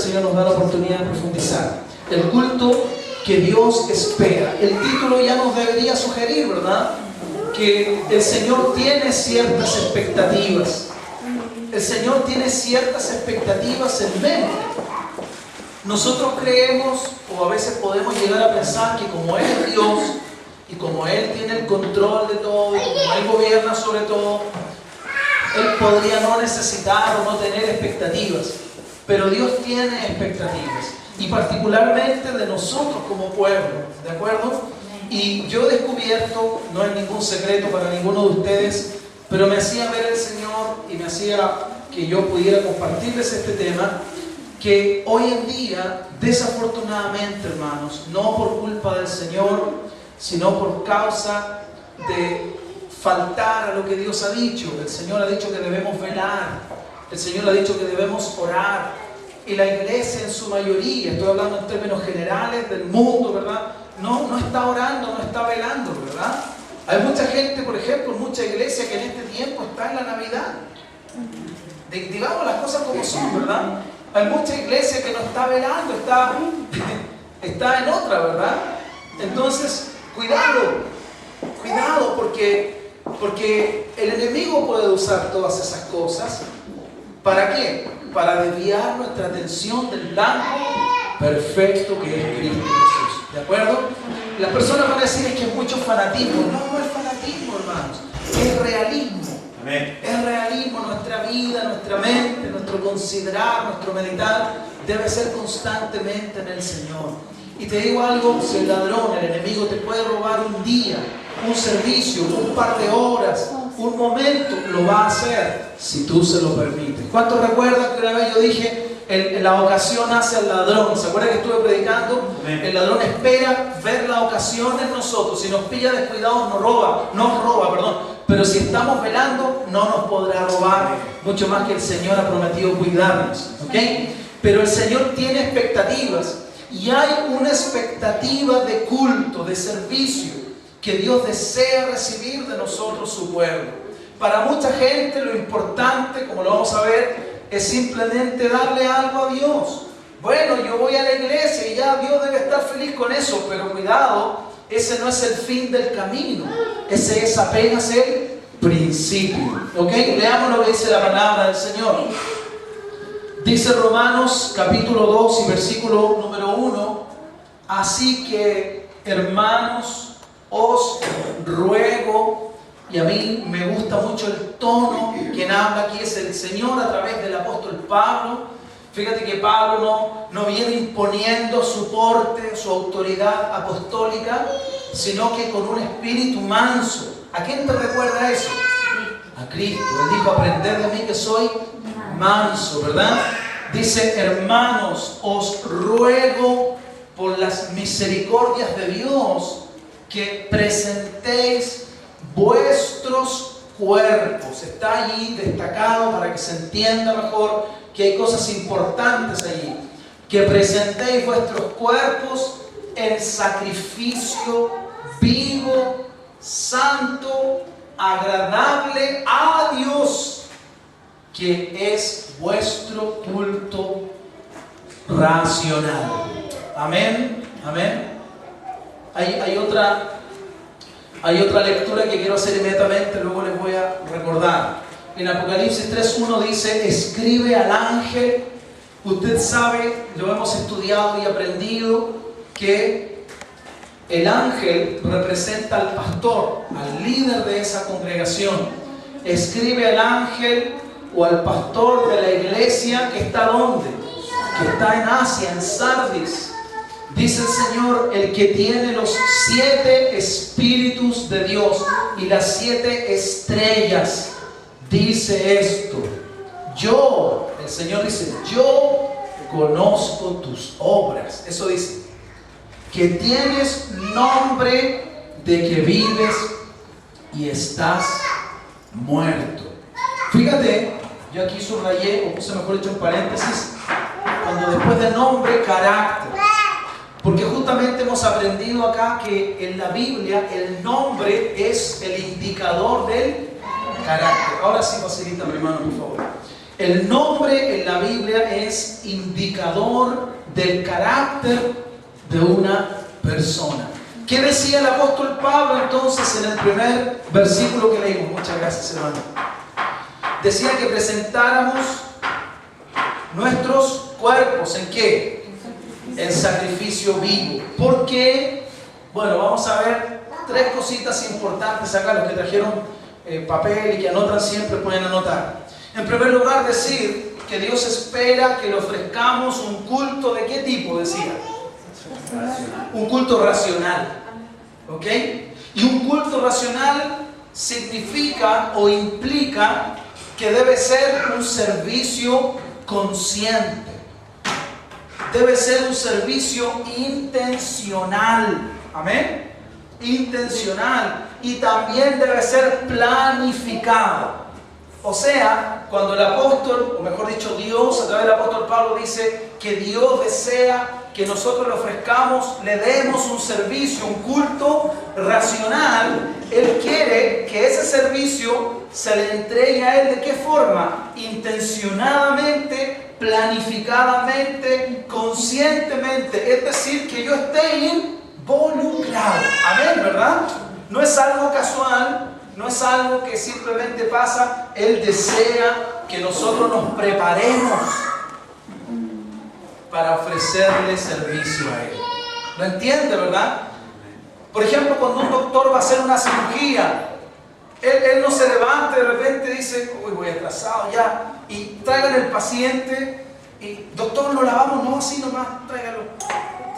Señor nos da la oportunidad de profundizar. El culto que Dios espera. El título ya nos debería sugerir, ¿verdad?, que el Señor tiene ciertas expectativas. El Señor tiene ciertas expectativas en mente. Nosotros creemos, o a veces podemos llegar a pensar que como Él es Dios, y como Él tiene el control de todo, y como Él gobierna sobre todo, Él podría no necesitar o no tener expectativas. Pero Dios tiene expectativas, y particularmente de nosotros como pueblo, ¿de acuerdo? Y yo he descubierto, no es ningún secreto para ninguno de ustedes, pero me hacía ver el Señor y me hacía que yo pudiera compartirles este tema, que hoy en día, desafortunadamente, hermanos, no por culpa del Señor, sino por causa de faltar a lo que Dios ha dicho. El Señor ha dicho que debemos velar, el Señor ha dicho que debemos orar, y la iglesia en su mayoría, estoy hablando en términos generales del mundo, ¿verdad?, no está orando, no está velando, ¿verdad? Hay mucha gente, por ejemplo, mucha iglesia que en este tiempo está en la Navidad. Digamos las cosas como son, ¿verdad? Hay mucha iglesia que no está velando, está en otra, ¿verdad? Entonces, cuidado, porque el enemigo puede usar todas esas cosas. ¿Para qué? Para desviar nuestra atención del blanco perfecto que es Cristo Jesús. ¿De acuerdo? Las personas van a decir, es que es mucho fanatismo. No es fanatismo, hermanos. Es realismo. Amén. Es realismo. Nuestra vida, nuestra mente, nuestro considerar, nuestro meditar debe ser constantemente en el Señor. Y te digo algo, si el ladrón, el enemigo te puede robar un día, un servicio, un par de horas, un momento, lo va a hacer si tú se lo permites. ¿Cuántos recuerdan que una vez yo dije, la ocasión hace al ladrón? ¿Se acuerdan que estuve predicando? El ladrón espera ver la ocasión en nosotros. Si nos pilla descuidados nos roba, pero si estamos velando no nos podrá robar, mucho más que el Señor ha prometido cuidarnos, ¿ok? Pero el Señor tiene expectativas, y hay una expectativa de culto, de servicio, que Dios desea recibir de nosotros, su pueblo. Para mucha gente lo importante, como lo vamos a ver, es simplemente darle algo a Dios. Bueno, yo voy a la iglesia y ya Dios debe estar feliz con eso, pero cuidado, ese no es el fin del camino, ese es apenas el principio. ¿Ok? Leamos lo que dice la palabra del Señor. Dice Romanos capítulo 2 y versículo número 1: así que, hermanos, os ruego. Y a mí me gusta mucho el tono. Quien habla aquí es el Señor a través del apóstol Pablo. Fíjate que Pablo no viene imponiendo su porte, su autoridad apostólica, sino que con un espíritu manso. ¿A quién te recuerda eso? A Cristo. Él dijo, aprended de mí que soy manso, ¿verdad? Dice, hermanos, os ruego por las misericordias de Dios que presentéis vuestros cuerpos. Está allí destacado para que se entienda mejor que hay cosas importantes allí. Que presentéis vuestros cuerpos en sacrificio vivo, santo, agradable a Dios, que es vuestro culto racional. Amén. Amén. Hay otra lectura que quiero hacer inmediatamente, luego les voy a recordar. En Apocalipsis 3:1 dice, escribe al ángel. Usted sabe, lo hemos estudiado y aprendido, que el ángel representa al pastor, al líder de esa congregación. Escribe al ángel o al pastor de la iglesia que está ¿dónde? Que está en Asia, en Sardis. Dice el Señor, el que tiene los 7 espíritus de Dios y las 7 estrellas, dice esto: yo, el Señor dice, yo conozco tus obras. Eso dice, que tienes nombre de que vives y estás muerto. Fíjate, yo aquí subrayé, o puse mejor dicho en paréntesis, cuando después de nombre, carácter. Porque justamente hemos aprendido acá que en la Biblia el nombre es el indicador del carácter. Ahora sí, facilita mi hermano, por favor. El nombre en la Biblia es indicador del carácter de una persona. ¿Qué decía el apóstol Pablo entonces en el primer versículo que leímos? Muchas gracias, hermano. Decía que presentáramos nuestros cuerpos, ¿en qué? En sacrificio vivo. ¿Por qué? Bueno, vamos a ver tres cositas importantes acá. Los que trajeron papel y que anotan siempre pueden anotar. En primer lugar, decir que Dios espera que le ofrezcamos un culto ¿de qué tipo? Decía. Un culto racional. ¿Ok? Y un culto racional significa o implica que debe ser un servicio consciente. Debe ser un servicio intencional. Amén. Intencional. Y también debe ser planificado. O sea, cuando el apóstol, o mejor dicho Dios, a través del apóstol Pablo dice que Dios desea que nosotros le ofrezcamos, le demos un servicio, un culto racional, Él quiere que ese servicio se le entregue a Él. ¿De qué forma? Intencionadamente, planificadamente, conscientemente. Es decir, que yo esté involucrado. Amén, ¿verdad? No es algo casual. No es algo que simplemente pasa. Él desea que nosotros nos preparemos para ofrecerle servicio a Él. ¿Lo entiende, verdad? Por ejemplo, cuando un doctor va a hacer una cirugía, él no se levanta y de repente dice, uy, voy atrasado ya, y traigan el paciente, y doctor, ¿lo lavamos? No, así nomás, tráigalo.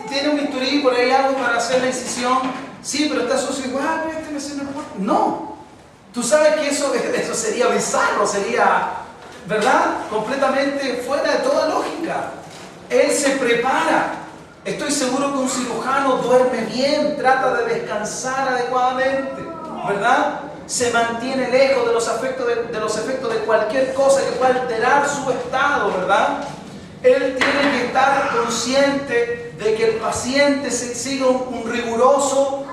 ¿Tiene un bisturí por ahí, algo para hacer la incisión? Sí, pero está sucio igual, no. Tú sabes que eso sería bizarro, sería, ¿verdad? Completamente fuera de toda lógica. Él se prepara. Estoy seguro que un cirujano duerme bien, trata de descansar adecuadamente, ¿verdad? Se mantiene lejos de los efectos de cualquier cosa que pueda alterar su estado, ¿verdad? Él tiene que estar consciente de que el paciente siga un riguroso,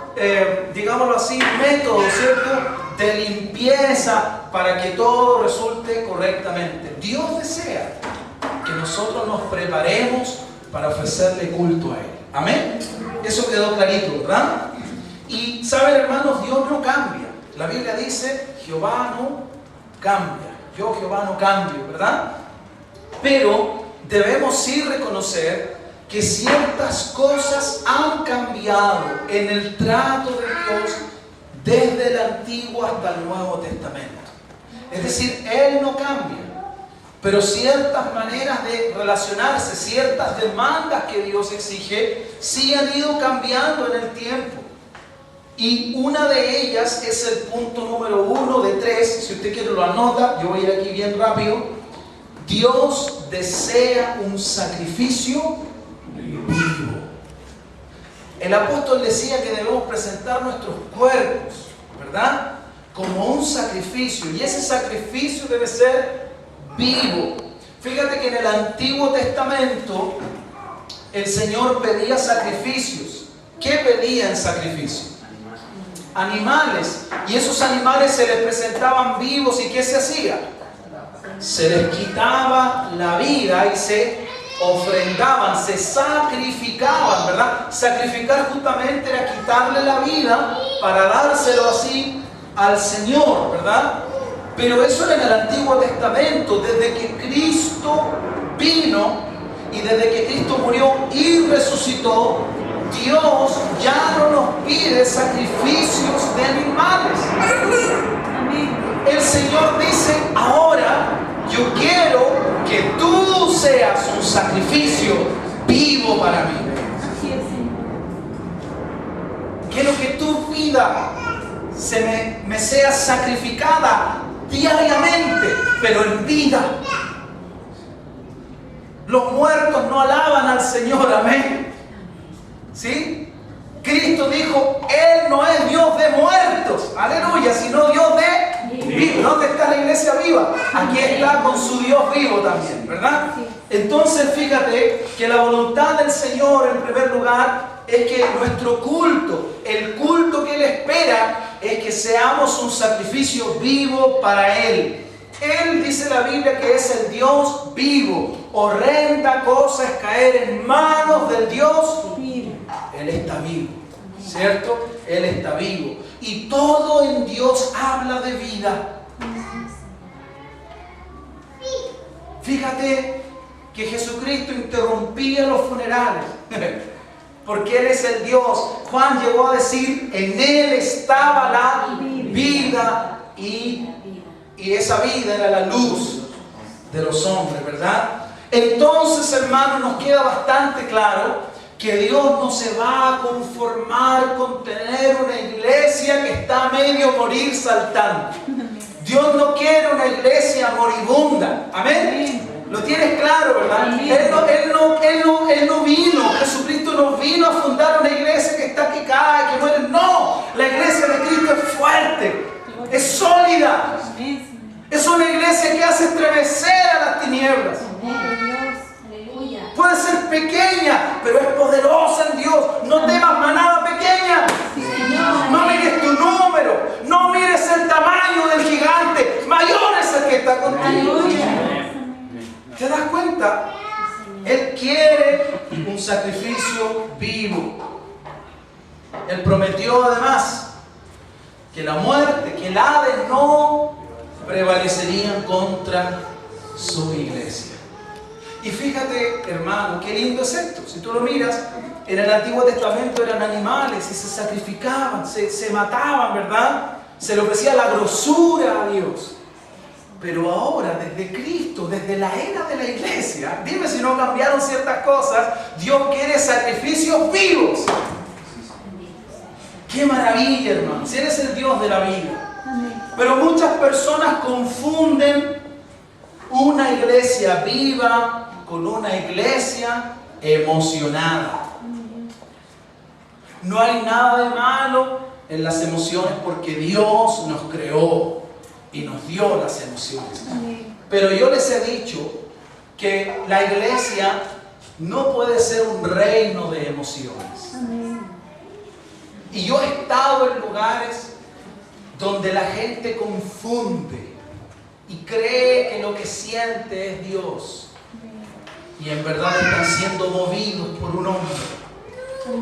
digámoslo así, método, ¿cierto?, de limpieza para que todo resulte correctamente. Dios desea que nosotros nos preparemos para ofrecerle culto a Él. ¿Amén? Eso quedó clarito, ¿verdad? Y saben, hermanos, Dios no cambia. La Biblia dice, Jehová no cambia. Yo, Jehová, no cambio, ¿verdad? Pero debemos sí reconocer que ciertas cosas han cambiado en el trato de Dios desde el Antiguo hasta el Nuevo Testamento. Es decir, Él no cambia, pero ciertas maneras de relacionarse, ciertas demandas que Dios exige, sí han ido cambiando en el tiempo. Y una de ellas es el punto número 1 de 3. Si usted quiere lo anota, yo voy a ir aquí bien rápido. Dios desea un sacrificio vivo. El apóstol decía que debemos presentar nuestros cuerpos, ¿verdad?, como un sacrificio. Y ese sacrificio debe ser vivo. Fíjate que en el Antiguo Testamento el Señor pedía sacrificios. ¿Qué pedía en sacrificio? Animales. Y esos animales se les presentaban vivos. ¿Y qué se hacía? Se les quitaba la vida y se ofrendaban, se sacrificaban, ¿verdad? Sacrificar justamente era quitarle la vida para dárselo así al Señor, ¿verdad? Pero eso era en el Antiguo Testamento. Desde que Cristo vino y desde que Cristo murió y resucitó, Dios ya no nos pide sacrificios de animales. El Señor dice, ahora yo quiero que tú seas un sacrificio vivo para mí. Quiero que tu vida me sea sacrificada diariamente, pero en vida. Los muertos no alaban al Señor, amén. ¿Sí? Cristo dijo, Él no es Dios de muertos, aleluya, sino Dios de vivos. ¿Dónde está la iglesia viva? Aquí está con su Dios vivo también, ¿verdad? Entonces fíjate que la voluntad del Señor en primer lugar es que nuestro culto, el culto que Él espera, es que seamos un sacrificio vivo para Él. Él dice la Biblia que es el Dios vivo. Horrenda cosa es caer en manos del Dios vivo. Él está vivo, ¿cierto? Él está vivo. Y todo en Dios habla de vida. Fíjate que Jesucristo interrumpía los funerales. Porque Él es el Dios. Juan llegó a decir, en Él estaba la vida y esa vida era la luz de los hombres, ¿verdad? Entonces, hermanos, nos queda bastante claro que Dios no se va a conformar con tener una iglesia que está a medio morir saltando. Dios no quiere una iglesia moribunda. Amén. Lo tienes claro, ¿verdad? Él no vino, Jesucristo no vino a fundar una iglesia que está que cae, que muere. No, la iglesia de Cristo es fuerte, es sólida. Es una iglesia que hace estremecer a las tinieblas. Puede ser pequeña, pero es poderosa en Dios. No temas manada pequeña. No mires tu número, no mires el tamaño del gigante. Mayor es el que está contigo. ¿Te das cuenta? Él quiere un sacrificio vivo. Él prometió además que la muerte, que el Hades no prevalecerían contra su iglesia. Y fíjate, hermano, qué lindo es esto. Si tú lo miras, en el Antiguo Testamento eran animales y se sacrificaban, se mataban, ¿verdad? Se le ofrecía la grosura a Dios. Pero ahora, desde Cristo, desde la era de la iglesia, dime si no cambiaron ciertas cosas, Dios quiere sacrificios vivos. ¡Qué maravilla, hermano! Si eres el Dios de la vida. Pero muchas personas confunden una iglesia viva con una iglesia emocionada. No hay nada de malo en las emociones porque Dios nos creó y nos dio las emociones. Pero yo les he dicho que la iglesia no puede ser un reino de emociones. Y yo he estado en lugares donde la gente confunde y cree que lo que siente es Dios. Y en verdad están siendo movidos por un hombre.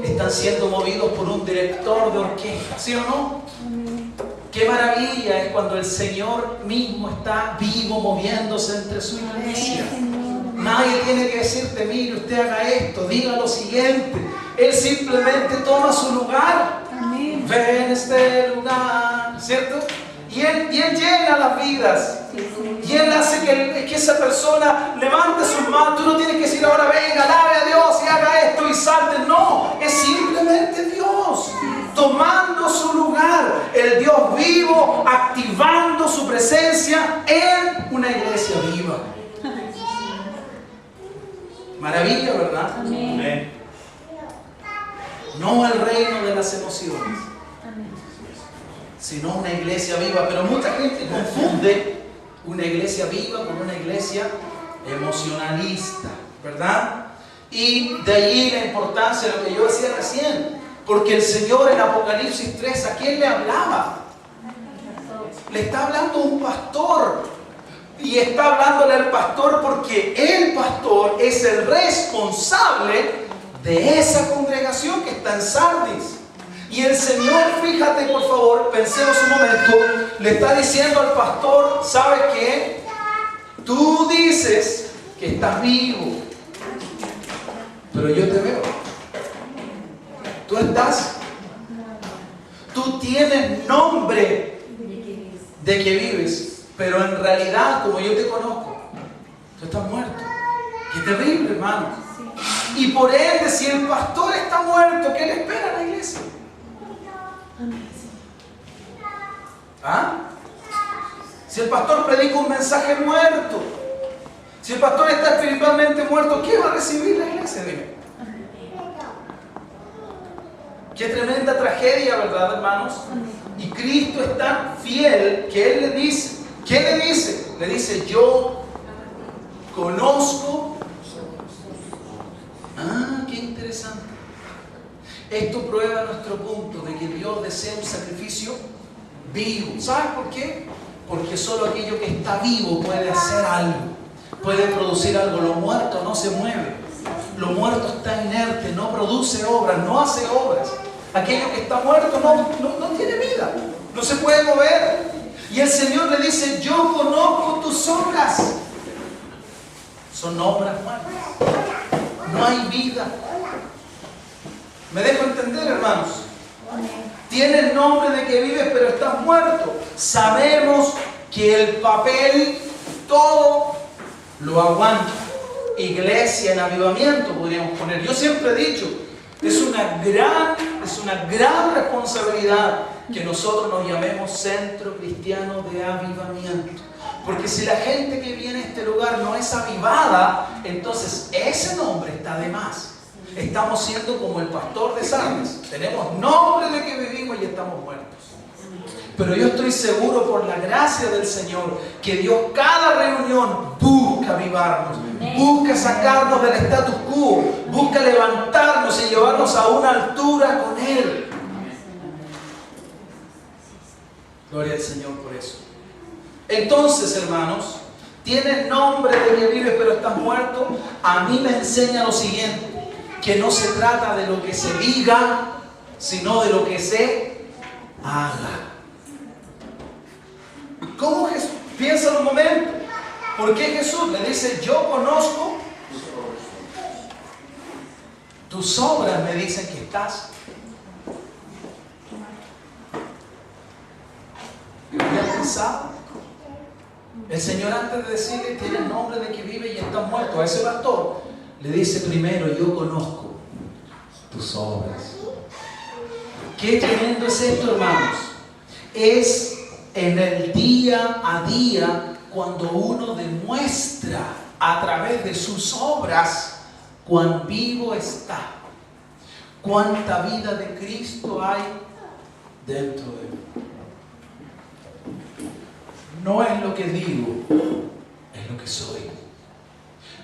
Están siendo movidos por un director de orquesta, ¿sí o no? Qué maravilla es cuando el Señor mismo está vivo moviéndose entre su iglesia. Nadie tiene que decirte, mire, usted haga esto, diga lo siguiente. Él simplemente toma su lugar. Ven este lugar, ¿cierto? Y él llena las vidas. Y Él hace que esa persona levante sus manos. Tú no tienes que decir ahora, venga, alabe a Dios y haga esto y salte. No, es simplemente Dios tomando su lugar. El Dios vivo activando su presencia en una iglesia viva. Maravilla, ¿verdad? Amén. No el reino de las emociones, sino una iglesia viva. Pero mucha gente confunde una iglesia viva con una iglesia emocionalista, ¿verdad? Y de allí la importancia de lo que yo decía recién, porque el Señor en Apocalipsis 3, ¿a quién le hablaba? Le está hablando a un pastor, y está hablándole al pastor porque el pastor es el responsable de esa congregación que está en Sardis. Y el Señor, fíjate por favor, pensemos un momento, le está diciendo al pastor, ¿sabes qué? Tú dices que estás vivo, pero yo te veo. Tú estás, tú tienes nombre de que vives, pero en realidad, como yo te conozco, tú estás muerto. Qué terrible, hermano. Y por ende, si el pastor está muerto, ¿qué le espera a la iglesia? ¿Ah? Si el pastor predica un mensaje muerto, si el pastor está espiritualmente muerto, ¿qué va a recibir la iglesia? Dime. Qué tremenda tragedia, ¿verdad, hermanos? Y Cristo es tan fiel que Él le dice, ¿qué le dice? Le dice, yo conozco. Ah, qué interesante. Esto prueba nuestro punto de que Dios desea un sacrificio vivo. ¿Sabes por qué? porque solo aquello que está vivo puede hacer algo, puede producir algo. Lo muerto no se mueve, lo muerto está inerte, no produce obras, no hace obras. Aquello que está muerto no tiene vida, no se puede mover. Y el Señor le dice: yo conozco tus obras. Son obras muertas, no hay vida. ¿Me dejo entender, hermanos? Tienes nombre de que vives, pero estás muerto. Sabemos que el papel todo lo aguanta. Iglesia en avivamiento podríamos poner. Yo siempre he dicho, es una gran responsabilidad que nosotros nos llamemos Centro Cristiano de Avivamiento. Porque si la gente que viene a este lugar no es avivada, entonces ese nombre está de más. Estamos siendo como el pastor de Sardes. Tenemos nombre de que vivimos y estamos muertos. Pero yo estoy seguro, por la gracia del Señor, que Dios cada reunión busca avivarnos, busca sacarnos del status quo, busca levantarnos y llevarnos a una altura con Él. Gloria al Señor por eso. Entonces, hermanos, tienes nombre de que vives pero estás muerto. A mí me enseña lo siguiente: que no se trata de lo que se diga, sino de lo que se haga. ¿Cómo Jesús? Piensa un momento. ¿Por qué Jesús le dice: yo conozco tus obras? Me dicen que estás. ¿Ya has pensado? El Señor, antes de decirle tiene el nombre de que vive y está muerto, a ese pastor le dice primero: yo conozco tus obras. Qué tremendo es esto, hermanos. Es en el día a día cuando uno demuestra a través de sus obras cuán vivo está, cuánta vida de Cristo hay dentro de él. No es lo que digo, es lo que soy.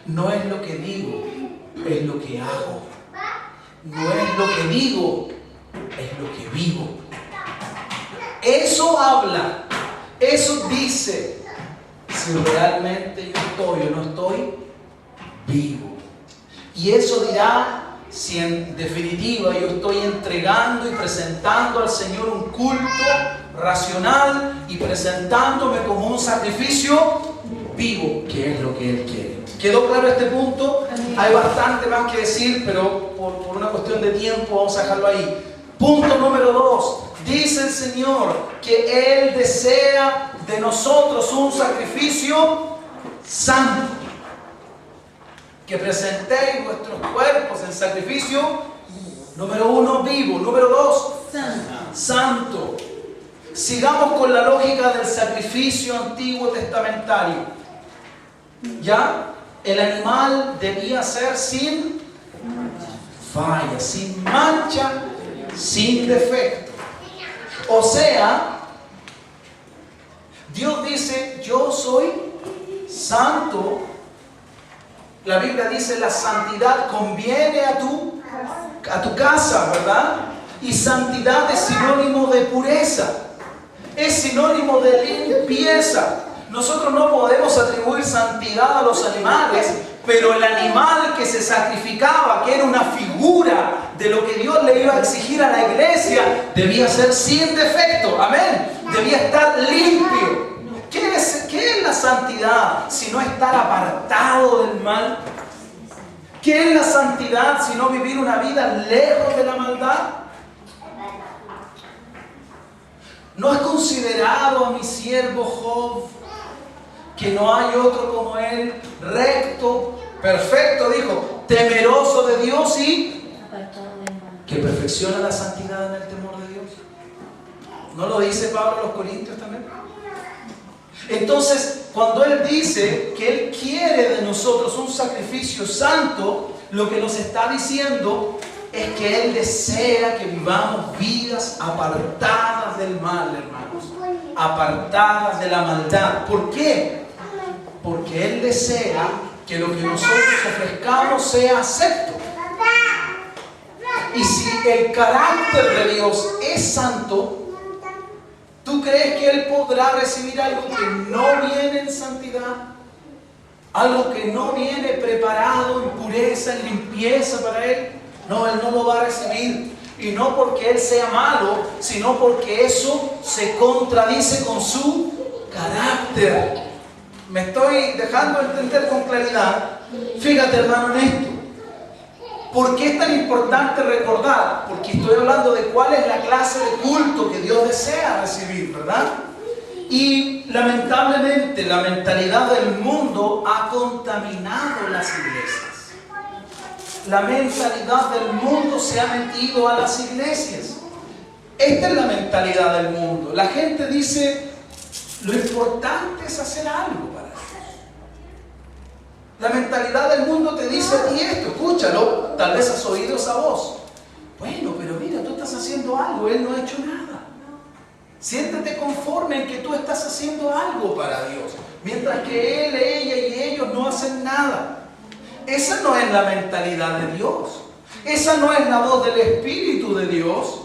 No es lo que digo, es lo que hago. No es lo que digo, es lo que vivo. Eso habla, eso dice si realmente yo estoy o no estoy vivo. Y eso dirá si en definitiva yo estoy entregando y presentando al Señor un culto racional y presentándome como un sacrificio vivo, que es lo que Él quiere. ¿Quedó claro este punto? Hay bastante más que decir, pero por una cuestión de tiempo vamos a dejarlo ahí. Punto número 2. Dice el Señor que Él desea de nosotros un sacrificio santo. Que presentéis vuestros cuerpos en sacrificio, número 1, vivo. Número 2, santo. Sigamos con la lógica del sacrificio antiguo testamentario. ¿Ya? El animal debía ser sin falla, sin mancha, sin defecto. O sea, Dios dice: yo soy santo. La Biblia dice: la santidad conviene a tu casa, ¿verdad? Y santidad es sinónimo de pureza, es sinónimo de limpieza. Nosotros no podemos atribuir santidad a los animales, pero el animal que se sacrificaba, que era una figura de lo que Dios le iba a exigir a la iglesia, debía ser sin defecto, amén, debía estar limpio. ¿Qué es la santidad sino estar apartado del mal? ¿Qué es la santidad sino vivir una vida lejos de la maldad? ¿No has considerado a mi siervo Job, que no hay otro como él, recto, perfecto, dijo, temeroso de Dios y que perfecciona la santidad en el temor de Dios? ¿No lo dice Pablo a los Corintios también? Entonces, cuando Él dice que Él quiere de nosotros un sacrificio santo, lo que nos está diciendo es que Él desea que vivamos vidas apartadas del mal, hermanos, apartadas de la maldad. ¿Por qué? Porque Él desea que lo que nosotros ofrezcamos sea acepto. Y si el carácter de Dios es santo, ¿Tú crees que él podrá recibir algo que no viene en santidad? Algo que no viene preparado en pureza, en limpieza para él. No, él no lo va a recibir. Y no porque él sea malo, sino porque eso se contradice con su carácter. ¿Me estoy dejando entender con claridad? Fíjate, hermano, en esto. ¿Por qué es tan importante recordar? Porque estoy hablando de cuál es la clase de culto que Dios desea recibir, ¿verdad? Y lamentablemente la mentalidad del mundo ha contaminado las iglesias. La mentalidad del mundo se ha metido a las iglesias. Esta es la mentalidad del mundo. La gente dice, lo importante es hacer algo para Dios. La mentalidad del mundo te dice a ti esto, escúchalo, tal vez has oído esa voz. Bueno, pero mira, tú estás haciendo algo, él no ha hecho nada. Siéntete conforme en que tú estás haciendo algo para Dios, mientras que él, ella y ellos no hacen nada. Esa no es la mentalidad de Dios. Esa no es la voz del Espíritu de Dios.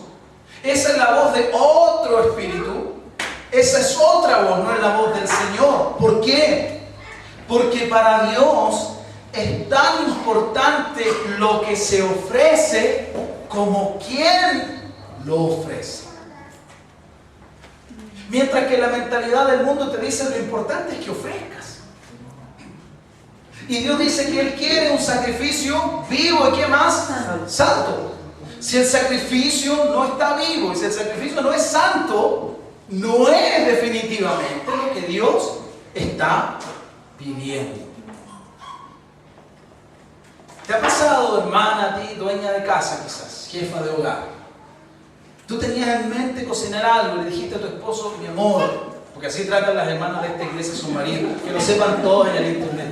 Esa es la voz de otro Espíritu. Esa es otra voz, no es la voz del Señor. ¿Por qué? Porque para Dios es tan importante lo que se ofrece como quien lo ofrece. Mientras que la mentalidad del mundo te dice lo importante es que ofrezcas. Y Dios dice que Él quiere un sacrificio vivo y ¿qué más? Santo. Si el sacrificio no está vivo y si el sacrificio no es santo, no es definitivamente lo que Dios está pidiendo. ¿Te ha pasado, hermana, a ti, dueña de casa quizás, jefa de hogar? Tú tenías en mente cocinar algo y le dijiste a tu esposo, mi amor, porque así tratan las hermanas de esta iglesia a su marido, que lo sepan todos en el internet.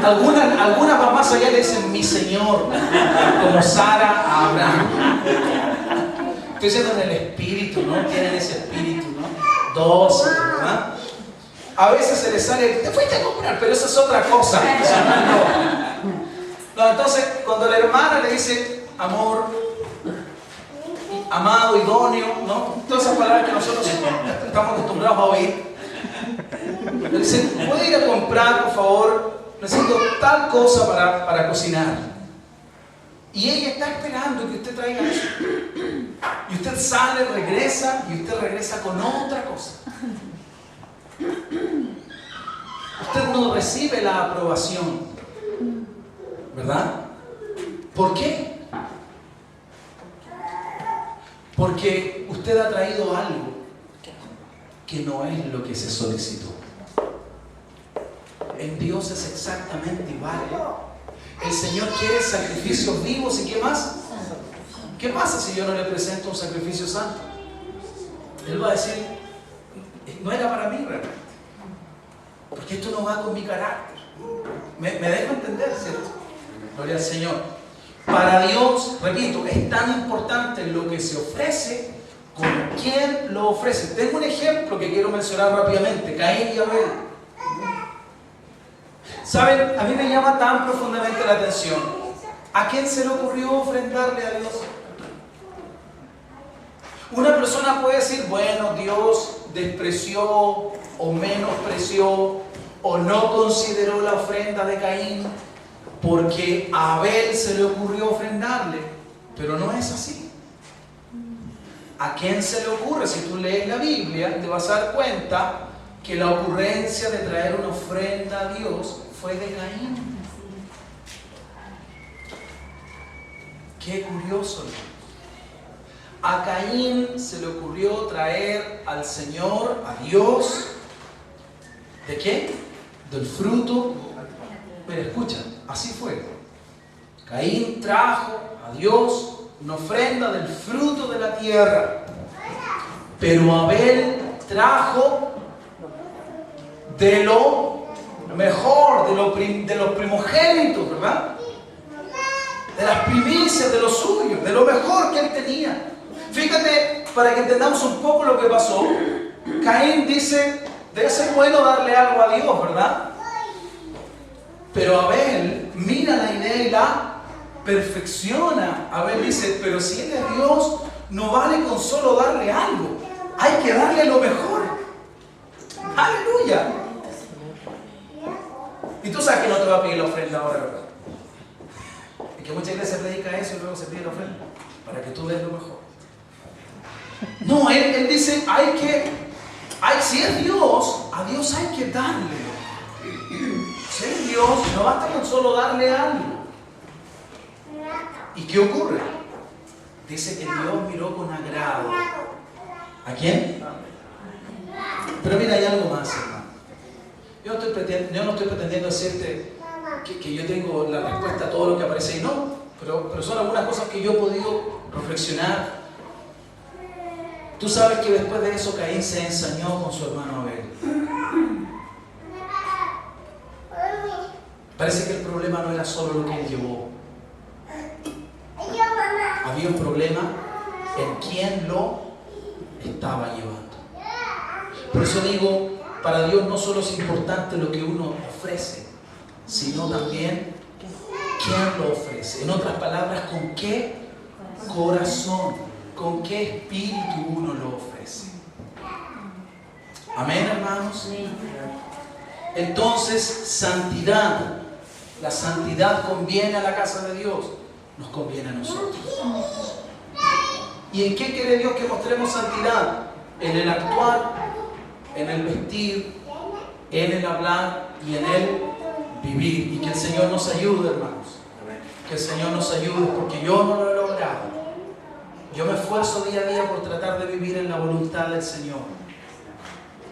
Algunas mamás allá le dicen mi señor, como Sara a Abraham. Estoy diciendo en el espíritu, ¿no? Tienen ese espíritu, ¿no? Dócil, ¿verdad? A veces se les sale, te fuiste a comprar, pero eso es otra cosa. No, entonces, cuando la hermana le dice, amor, amado, idóneo, ¿no? Todas esas palabras que nosotros estamos acostumbrados a oír. Le dice, ¿puede ir a comprar, por favor? Necesito tal cosa para cocinar. Y ella está esperando que usted traiga eso. Y usted sale, regresa, y usted regresa con otra cosa. Usted no recibe la aprobación, ¿verdad? ¿Por qué? Porque usted ha traído algo que no es lo que se solicitó. En Dios es exactamente igual, ¿eh? El Señor quiere sacrificios vivos y ¿qué más? ¿Qué pasa si yo no le presento un sacrificio santo? Él va a decir, no era para mí realmente, porque esto no va con mi carácter. ¿Me dejo entender, cierto? Gloria al Señor. Para Dios, repito, es tan importante lo que se ofrece como quien lo ofrece. Tengo un ejemplo que quiero mencionar rápidamente, Caín y Abel. ¿Saben? A mí me llama tan profundamente la atención. ¿A quién se le ocurrió ofrendarle a Dios? Una persona puede decir, bueno, Dios despreció o menospreció o no consideró la ofrenda de Caín porque a Abel se le ocurrió ofrendarle, pero no es así. ¿A quién se le ocurre? Si tú lees la Biblia, te vas a dar cuenta que la ocurrencia de traer una ofrenda a Dios fue de Caín. Qué curioso, ¿no? A Caín se le ocurrió traer al Señor, a Dios, ¿de qué? Del fruto. Pero escucha, así fue. Caín trajo a Dios una ofrenda del fruto de la tierra. Pero Abel trajo de lo mejor, de los primogénitos, ¿verdad? De las primicias, de lo suyo, de lo mejor que él tenía. Fíjate, para que entendamos un poco lo que pasó, Caín dice, debe ser bueno darle algo a Dios, ¿verdad? Pero Abel mira la idea y la perfecciona. Abel dice, pero si él es Dios, no vale con solo darle algo. hay que darle lo mejor. Aleluya. Y tú sabes que no te va a pedir la ofrenda ahora, ¿verdad? Y que muchas iglesias predican eso y luego se pide la ofrenda para que tú des lo mejor. No, él dice, si es Dios, a Dios hay que darle. Si es Dios, no basta con solo darle algo. ¿Y qué ocurre? Dice que Dios miró con agrado. ¿A quién? Pero mira, hay algo más, hermano. Yo no estoy pretendiendo decirte que yo tengo la respuesta a todo lo que aparece ahí, no. Pero son algunas cosas que yo he podido reflexionar. Tú sabes que después de eso Caín se ensañó con su hermano Abel. Parece que el problema no era solo lo que él llevó. Había un problema en quién lo estaba llevando. Por eso digo, para Dios no solo es importante lo que uno ofrece, sino también quién lo ofrece. En otras palabras, con qué corazón, con qué espíritu uno lo ofrece. Amén, hermanos. Entonces, santidad. La santidad conviene a la casa de Dios, nos conviene a nosotros. ¿Y en qué quiere Dios que mostremos santidad? En el actuar, en el vestir, en el hablar y en el vivir. Y que el Señor nos ayude, hermanos. Que el Señor nos ayude, porque yo no lo he logrado. Yo me esfuerzo día a día por tratar de vivir en la voluntad del Señor,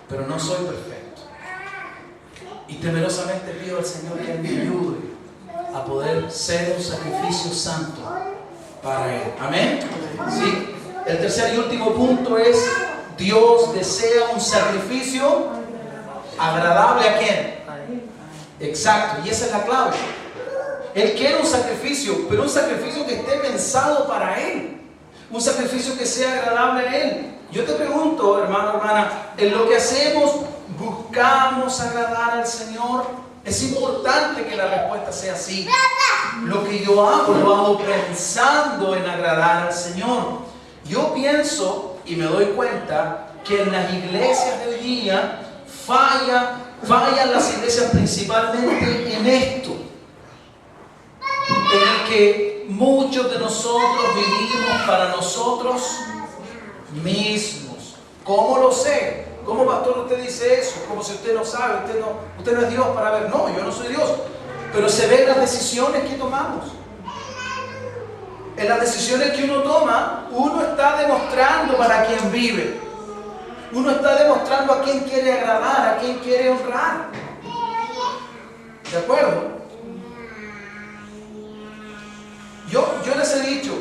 pero no soy perfecto. Y temerosamente pido al Señor que Él me ayude a poder ser un sacrificio santo para Él. ¿Amén? ¿Sí? El tercer y último punto es: Dios desea un sacrificio agradable ¿a quién? Exacto, y esa es la clave. Él quiere un sacrificio, pero un sacrificio que esté pensado para Él. Un sacrificio que sea agradable a Él. Yo te pregunto, hermano, hermana, en lo que hacemos, ¿buscamos agradar al Señor? Es importante que la respuesta sea sí. Lo que yo hago, lo hago pensando en agradar al Señor. Yo pienso y me doy cuenta que en las iglesias de hoy día fallan las iglesias principalmente en esto. En el que muchos de nosotros vivimos para nosotros mismos. ¿Cómo lo sé? ¿Cómo, pastor, usted dice eso? Como si usted no sabe, usted no es Dios para ver. No, yo no soy Dios. Pero se ven las decisiones que tomamos. En las decisiones que uno toma, uno está demostrando para quién vive. Uno está demostrando a quién quiere agradar, a quién quiere honrar. ¿De acuerdo? Yo les he dicho,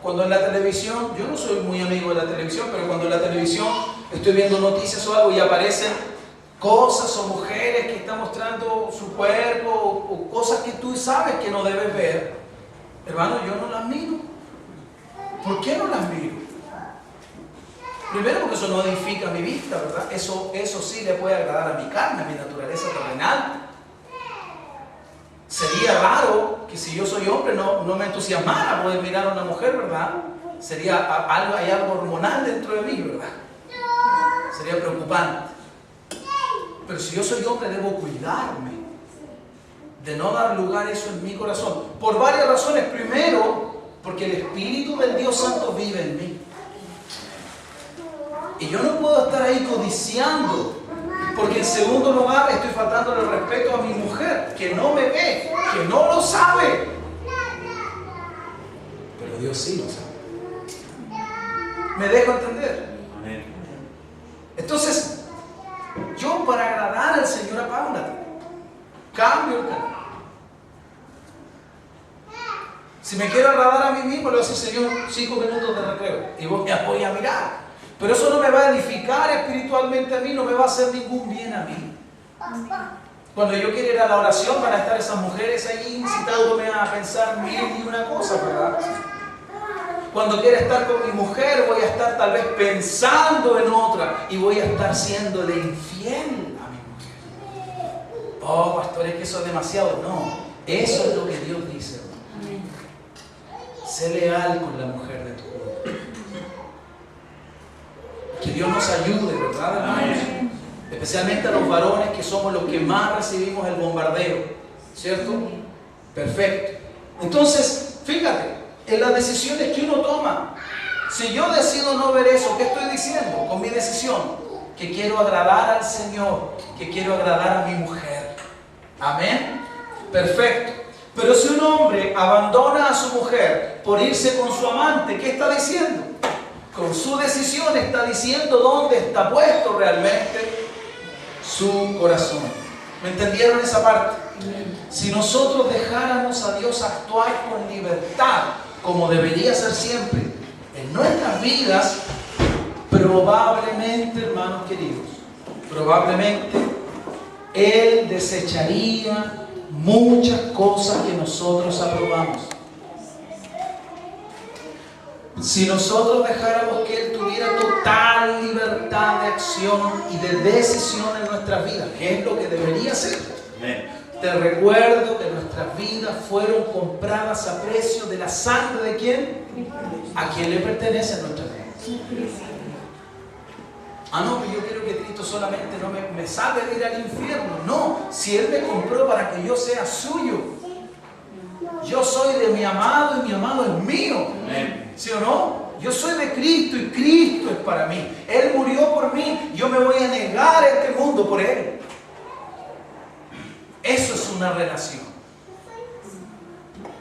cuando en la televisión, yo no soy muy amigo de la televisión, pero cuando en la televisión estoy viendo noticias o algo y aparecen cosas o mujeres que están mostrando su cuerpo o cosas que tú sabes que no debes ver, hermano, yo no las miro. ¿Por qué no las miro? Primero porque eso no edifica mi vista, ¿verdad? Eso sí le puede agradar a mi carne, a mi naturaleza terrenal. Sería raro que si yo soy hombre no me entusiasmara poder mirar a una mujer, ¿verdad? Hay algo hormonal dentro de mí, ¿verdad? Sería preocupante. Pero si yo soy hombre debo cuidarme de no dar lugar a eso en mi corazón. Por varias razones. Primero, porque el Espíritu del Dios Santo vive en mí. Y yo no puedo estar ahí codiciando. Porque en segundo lugar estoy faltándole el respeto a mi mujer, que no me ve, que no lo sabe. Pero Dios sí lo sabe. ¿Me dejo entender? Entonces, yo para agradar al Señor apago una tele. Cambio el canal. Si me quiero agradar a mí mismo, le voy a decir: Señor, 5 minutos de recreo. Y voy a mirar. Pero eso no me va a edificar espiritualmente a mí, no me va a hacer ningún bien a mí. Cuando yo quiero ir a la oración, van a estar esas mujeres ahí incitándome a pensar mil y una cosa, ¿verdad? Cuando quiera estar con mi mujer, voy a estar tal vez pensando en otra y voy a estar siéndole infiel a mi mujer. Oh, pastor, es que eso es demasiado. No, eso es lo que Dios dice, hermano. Sé leal con la mujer de tu vida. Que Dios nos ayude, ¿verdad, hermanos? Especialmente a los varones, que somos los que más recibimos el bombardeo, ¿cierto? Perfecto. Entonces, fíjate, en las decisiones que uno toma, si yo decido no ver eso, ¿qué estoy diciendo con mi decisión? Que quiero agradar al Señor, que quiero agradar a mi mujer. Amén. Perfecto. Pero si un hombre abandona a su mujer por irse con su amante, ¿qué está diciendo? Con su decisión está diciendo dónde está puesto realmente su corazón. ¿Me entendieron esa parte? Si nosotros dejáramos a Dios actuar con libertad, como debería ser siempre en nuestras vidas, probablemente, hermanos queridos, probablemente Él desecharía muchas cosas que nosotros aprobamos. Si nosotros dejáramos que Él tuviera total libertad de acción y de decisión en nuestras vidas, que es lo que debería ser. Te recuerdo que nuestras vidas fueron compradas a precio de la sangre ¿de quién? ¿A quién le pertenece nuestras vidas? Ah, no, pero yo quiero que Cristo solamente no me salve de ir al infierno. No, si Él me compró para que yo sea suyo. Yo soy de mi amado y mi amado es mío. ¿Sí o no? Yo soy de Cristo y Cristo es para mí. Él murió por mí. Yo me voy a negar a este mundo por Él. Eso es una relación.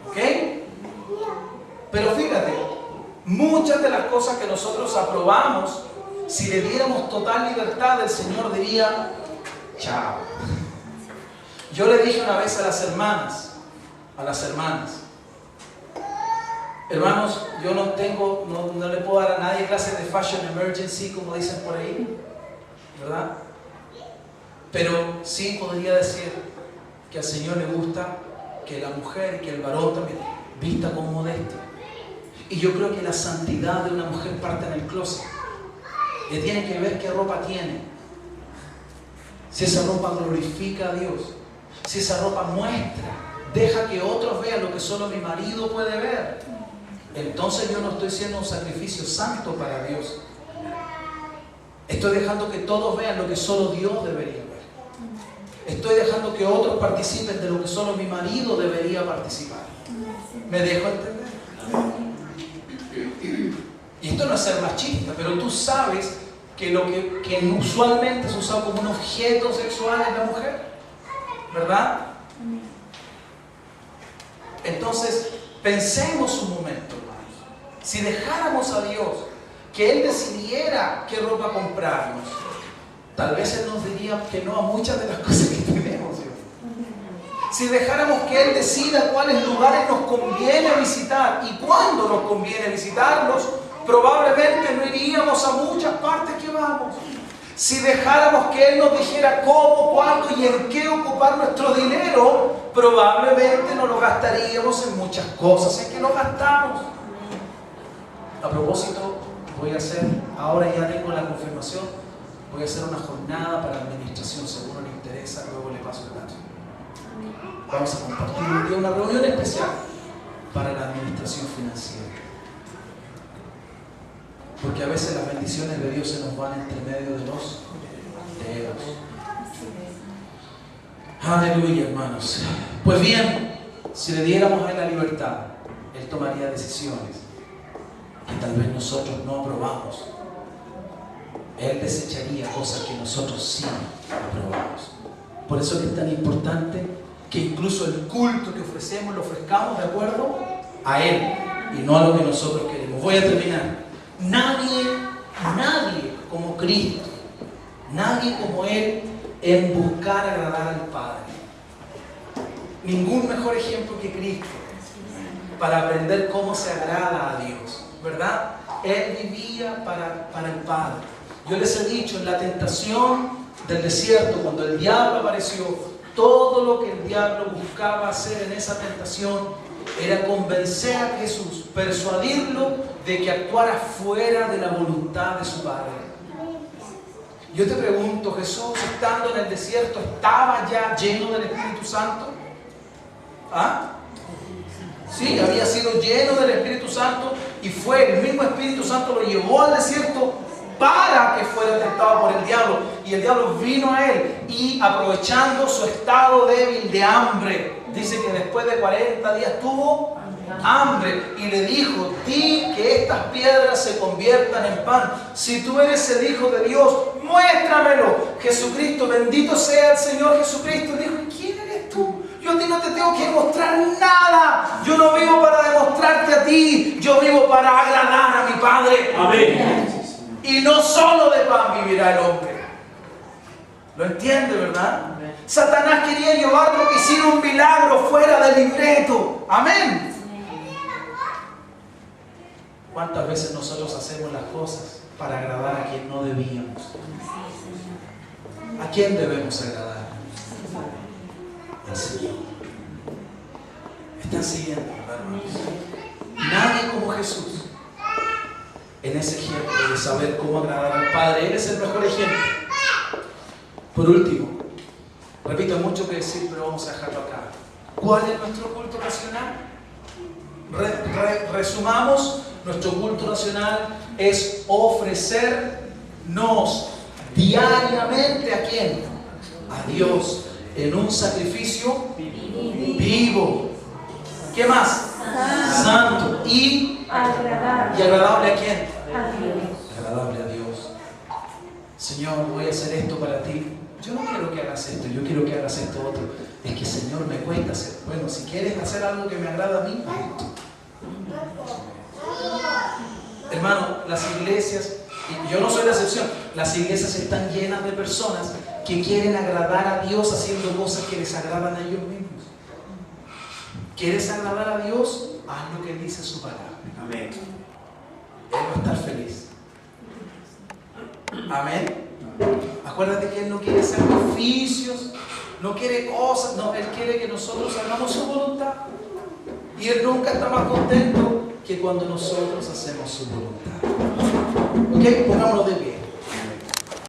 ¿Ok? Pero fíjate, muchas de las cosas que nosotros aprobamos, si le diéramos total libertad, el Señor diría, chao. Yo le dije una vez a las hermanas, hermanos, yo no le puedo dar a nadie clases de fashion emergency, como dicen por ahí, ¿verdad? Pero sí podría decir que al Señor le gusta que la mujer y que el varón también vista con modestia. Y yo creo que la santidad de una mujer parte en el closet. Que tiene que ver qué ropa tiene. Si esa ropa glorifica a Dios, si esa ropa muestra, deja que otros vean lo que solo mi marido puede ver, entonces yo no estoy siendo un sacrificio santo para Dios. Estoy dejando que todos vean lo que solo Dios debería ver. Estoy dejando que otros participen de lo que solo mi marido debería participar. ¿Me dejo entender? Y esto no es ser machista, pero tú sabes que lo que usualmente es usado como un objeto sexual es la mujer, ¿verdad? Entonces, pensemos un momento, hermanos. Si dejáramos a Dios que Él decidiera qué ropa comprarnos, tal vez Él nos diría que no a muchas de las cosas que tenemos, ¿sí? Si dejáramos que Él decida cuáles lugares nos conviene visitar y cuándo nos conviene visitarlos, probablemente no iríamos a muchas partes que vamos. Si dejáramos que Él nos dijera cómo, cuándo y en qué ocupar nuestro dinero, probablemente no lo gastaríamos en muchas cosas en que lo gastamos. A propósito, voy a hacer, ahora ya tengo la confirmación, voy a hacer una jornada para administración, seguro le interesa, luego le paso el dato. Vamos a compartir un día una reunión especial para la administración financiera. Porque a veces las bendiciones de Dios se nos van entre medio de los dedos. Aleluya, hermanos. Pues bien, si le diéramos a Él la libertad, Él tomaría decisiones que tal vez nosotros no aprobamos. Él desecharía cosas que nosotros sí aprobamos. Por eso es tan importante que incluso el culto que ofrecemos lo ofrezcamos de acuerdo a Él y no a lo que nosotros queremos. Voy a terminar. Nadie como Cristo, nadie como Él en buscar agradar al Padre. Ningún mejor ejemplo que Cristo para aprender cómo se agrada a Dios, ¿verdad? Él vivía para el Padre. Yo les he dicho, en la tentación del desierto, cuando el diablo apareció, todo lo que el diablo buscaba hacer en esa tentación era convencer a Jesús, persuadirlo de que actuara fuera de la voluntad de su Padre. Yo te pregunto, Jesús, estando en el desierto, ¿estaba ya lleno del Espíritu Santo? ¿Ah? Sí, había sido lleno del Espíritu Santo y fue el mismo Espíritu Santo lo llevó al desierto para que fuera tentado por el diablo. Y el diablo vino a él y aprovechando su estado débil de hambre, dice que después de 40 días tuvo hambre y le dijo: di que estas piedras se conviertan en pan. Si tú eres el Hijo de Dios, muéstramelo. Jesucristo, bendito sea el Señor Jesucristo, dijo: ¿y quién eres tú? Yo a ti no te tengo que mostrar nada. Yo no vivo para demostrarte a ti, yo vivo para agradar a mi Padre. Amén. Y no solo de pan vivirá el hombre. ¿Lo entiende, verdad? Satanás quería llevarlo que hiciera un milagro fuera del libreto. Amén. ¿Cuántas veces nosotros hacemos las cosas para agradar a quien no debíamos? ¿A quién debemos agradar? Al Señor. ¿Están siguiendo, hermanos? Nadie como Jesús en ese ejemplo de saber cómo agradar al Padre. Él es el mejor ejemplo. Por último, repito, mucho que decir, pero vamos a dejarlo acá. ¿Cuál es nuestro culto racional? Resumamos, nuestro culto racional es ofrecernos diariamente ¿a quién? A Dios, en un sacrificio vivo. ¿Qué más? Santo y agradable ¿a quién? Agradable a Dios. Señor, voy a hacer esto para ti. Yo no quiero que hagas esto, yo quiero que hagas esto otro. Es que, Señor, me cuesta hacer. Bueno, si quieres hacer algo que me agrada a mí, hermano, las iglesias, y yo no soy la excepción, las iglesias están llenas de personas que quieren agradar a Dios haciendo cosas que les agradan a ellos mismos. ¿Quieres agradar a Dios? Haz lo que Él dice en su palabra. Amén. Él va a estar feliz. Amén. Acuérdate que Él no quiere sacrificios, no quiere cosas, no, Él quiere que nosotros hagamos su voluntad. Y Él nunca está más contento que cuando nosotros hacemos su voluntad. ¿Ok? Pongámonos